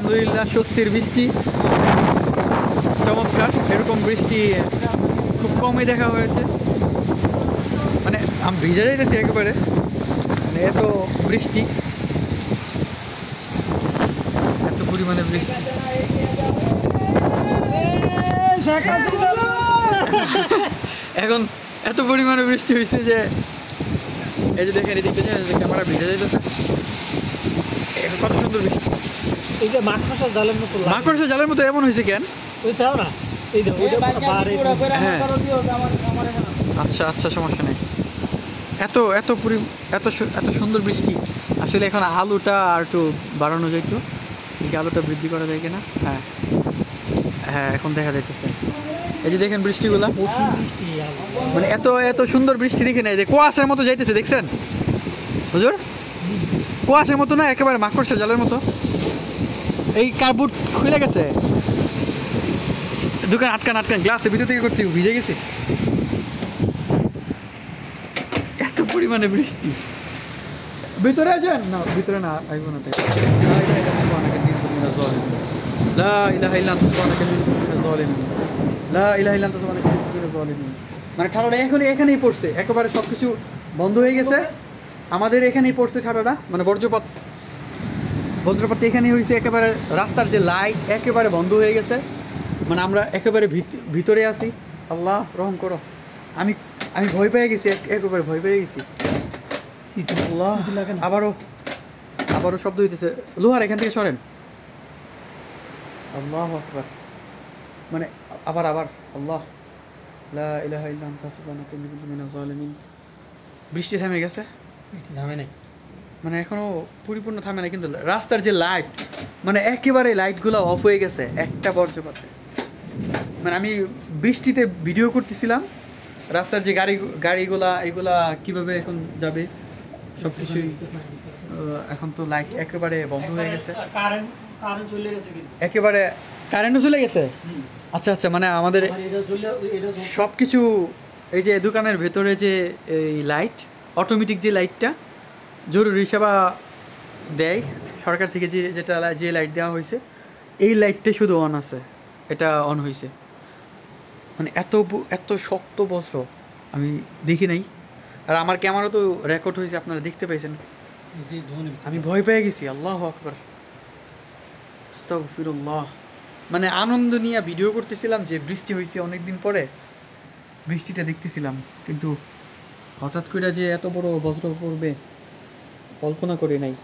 আলহামদুলিল্লাহ স্বস্তির বৃষ্টি, চমৎকার। এরকম বৃষ্টি খুব কমই দেখা হয়েছে। মানে আমি ভিজে যাইতেছি একেবারে, মানে এত বৃষ্টি, এত পরিমাণে বৃষ্টি। এখন এত পরিমাণে বৃষ্টি হয়েছে যে এই যে দেখেন এদিকে ক্যামেরা ভিজে যাইতেছে। কত সুন্দর বৃষ্টি, এই যে মাকড়সার জালের মতো, মাকড়সার জালের মতো এমন হয়েছে কেন? না এই যে হ্যাঁ আচ্ছা আচ্ছা, সমস্যা নেই। এত এত এত এত সুন্দর বৃষ্টি। আসলে এখন আলুটা আর একটু বাড়ানো যাইতো, আলুটা বৃদ্ধি করা যায় কিনা। হ্যাঁ হ্যাঁ, এখন দেখা যাইতেছে। এই যে দেখেন বৃষ্টিগুলা, মানে এত এত সুন্দর বৃষ্টি দেখে নেই যে কুয়াশার মতো যাইতেছে, দেখছেন হুজুর? কুয়াশার মতো না, একেবারে মাকড়সার জালের মতো। এই কার্বুট খুলে গেছে, দোকান আটকান আটকান, গ্লাসের ভিতর থেকে করতে ভিজে গেছে। এত পরিমাণে বৃষ্টি। ভিতরে আছেন না? ভিতরে না, আইব না। মানে ঠান্ডাটা এখানেই পড়ছে, একেবারে সব কিছু বন্ধ হয়ে গেছে। আমাদের এখানেই পড়ছে ঠান্ডাটা, মানে বজ্রপাত এখানেই হয়েছে। একেবারে রাস্তার যে লাইট একেবারে বন্ধ হয়ে গেছে, মানে আমরা একেবারে ভিতরে আছি। আল্লাহ রহম করো। আমি আমি ভয় পেয়ে গেছি, একেবারে ভয় পেয়ে গেছি। আল্লাহ, আবারও শব্দ হইতেছে। লোহার এখান থেকে সরেন। আল্লাহু আকবার। মানে আবার আল্লাহ লা ইলাহা ইল্লা আনতা সুবহানাকা ইন্নী কুনতু মিনাজ জালিমিন। বৃষ্টি থেমে গেছে? বৃষ্টি থামে নাই, মানে এখনো পরিপূর্ণ থামে না, কিন্তু রাস্তার যে লাইট, মানে একেবারে লাইটগুলো অফ হয়ে গেছে একটা বজ্রপাতে। মানে আমি বৃষ্টিতে ভিডিও করতেছিলাম, রাস্তার যে গাড়িগুলা এগুলা কিভাবে এখন যাবে সব কিছুই। এখন তো লাইট একেবারে বন্ধ হয়ে গেছে, একেবারে কারেন্টও চলে গেছে। আচ্ছা আচ্ছা, মানে আমাদের সব কিছু, এই যে দোকানের ভেতরে যে এই লাইট, অটোমেটিক যে লাইটটা জরুরি সেবা দেয় সরকার থেকে, যে লাইট দেওয়া হয়েছে, এই লাইটটা শুধু অন আছে, এটা অন হয়েছে। মানে এত শক্ত বজ্র আমি দেখি নাই। আর আমার ক্যামেরা তো রেকর্ড হয়েছে, আপনারা দেখতে পেয়েছেন। আমি ভয় পেয়ে গেছি। আল্লাহু আকবার, আস্তাগফিরুল্লাহ। মানে আনন্দ নিয়ে ভিডিও করতেছিলাম যে বৃষ্টি হয়েছে অনেকদিন পরে, বৃষ্টিটা দেখতেছিলাম, কিন্তু হঠাৎ করে যে এত বড় বজ্র পড়বে কল্পনা করি নাই।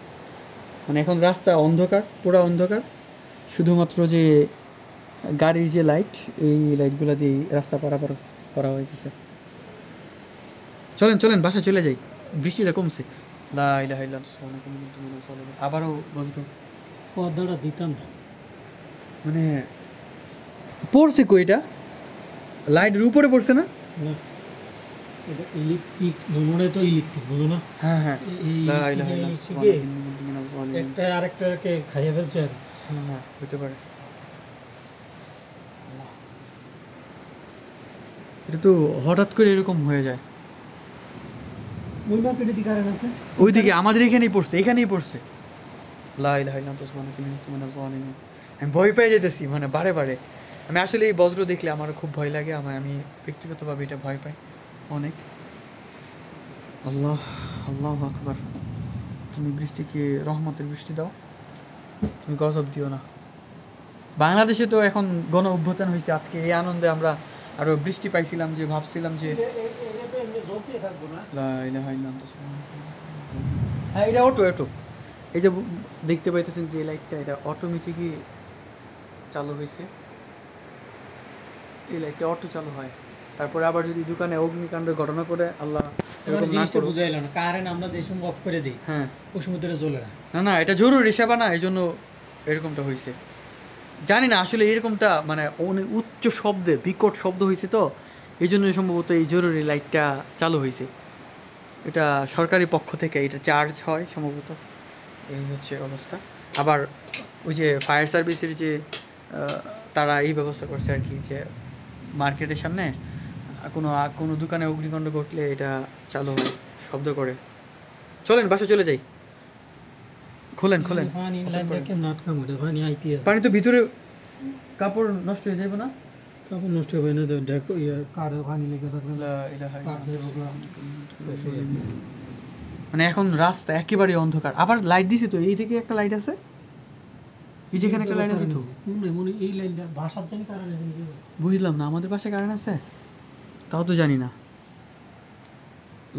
মানে এখন রাস্তা অন্ধকার, পুরো অন্ধকার, শুধুমাত্র যে গাড়ির যে লাইট, এই লাইটগুলো দিয়ে রাস্তা পারাপার করা হয়েছে। চলেন বাসায় চলে যাই, বৃষ্টিটা কমছে। লা ইলাহা ইল্লাল্লাহ সুবহানাকা ইন্নী কুনতু মিনাজ জালিমিন। আবারও বজ্র, পর্দাটা দিতাম না। মানে পড়ছে কই? এটা লাইটের উপরে পড়ছে না? না, এটা ইলেকট্রিক, মনে তো ইলেকট্রিক, বুঝো না? হ্যাঁ হ্যাঁ, একটা আরেকটাকে খাইয়ে ফেলছে আর। হ্যাঁ হতে পারে। এটা তো হঠাৎ করে এরকম হয়ে যায়। ওই মার্কেটে দিকে কারেন্ট আছে, ওইদিকে আমাদের এখানেই পড়ছে। লা ইলাহা ইল্লাল্লাহ সুবহানাকা ইন্নী কুনতু মিনাজ জালিমিন। আমি ভয় পেয়ে যেতেছি, মানে বারে। আমি আসলে এই বজ্র দেখলে আমার খুব ভয় লাগে, আমি ব্যক্তিগতভাবে এটা ভয় পাই অনেক। আল্লাহু আকবার। তুমি বৃষ্টিকে রহমতের বৃষ্টি দাও, তুমি গজব দিও না। বাংলাদেশে তো এখন গণ অভ্যুত্থান হয়েছে, আজকে এই আনন্দে আমরা আরো বৃষ্টি পাইছিলাম, যে ভাবছিলাম যে হ্যাঁ এটা অটো। এই যে দেখতে পাইতেছেন যে লাইটটা, এটা অটোমেটিকই চালু হয়েছে। এই লাইটটা অটো চালু হয়, তারপরে আবার যদি দোকানে অগ্নিকাণ্ডের ঘটনা করে, আল্লাহ এরকম না করুক। বুঝাইল না, কারেন্ট আমরা যে সময় অফ করে দিই, হ্যাঁ ওই সময় ধরে জ্বলে না, এটা জরুরি সেবা না, এই জন্য এরকমটা হয়েছে। জানি না আসলে এরকমটা, মানে অনেক উচ্চ শব্দে বিকট শব্দ হয়েছে, তো এই জন্য সম্ভবত এই জরুরি লাইটটা চালু হয়েছে। এটা সরকারি পক্ষ থেকে এটা চার্জ হয় সম্ভবত, এই হচ্ছে অবস্থা। আবার ওই যে ফায়ার সার্ভিসের যে তারা এই ব্যবস্থা করছে আর কি, যে মার্কেটের সামনে কোনো দোকানে অগ্নিকাণ্ড ঘটলে এটা চালু হয়, শব্দ করে। চলেন বাসা চলে যাই, খোলেন খোলেন পানি লাইনটা কেমন আটকাম ওটা পানি আইতে আছে পানি তো ভিতরে কাপড় নষ্ট হয়ে যাবে না কাপড় নষ্ট হবে না তো দেখো কারে পানি লেগে থাকলে লা ইলাহা কার ইল্লাল্লাহ। যাবে মানে এখন রাস্তা একেবারে অন্ধকার আবার লাইট দিছে তো এই দিকে একটা লাইট আছে এই যেখানে একটা লাইট আছে তো মনে এই লাইনটা ভাষার জন্য কারণে বুঝলাম না আমাদের পাশে কারেন্ট আছে তাও তো জানি না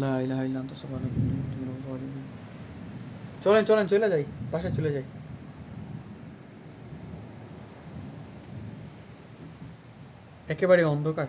লা ইলাহা ইল্লা আনতা সুবহানাকা ইন্নী কুনতু মিনাজ জালিমিন। চলেন চলেন চলে যাই বাসায় চলে যাই একেবারে অন্ধকার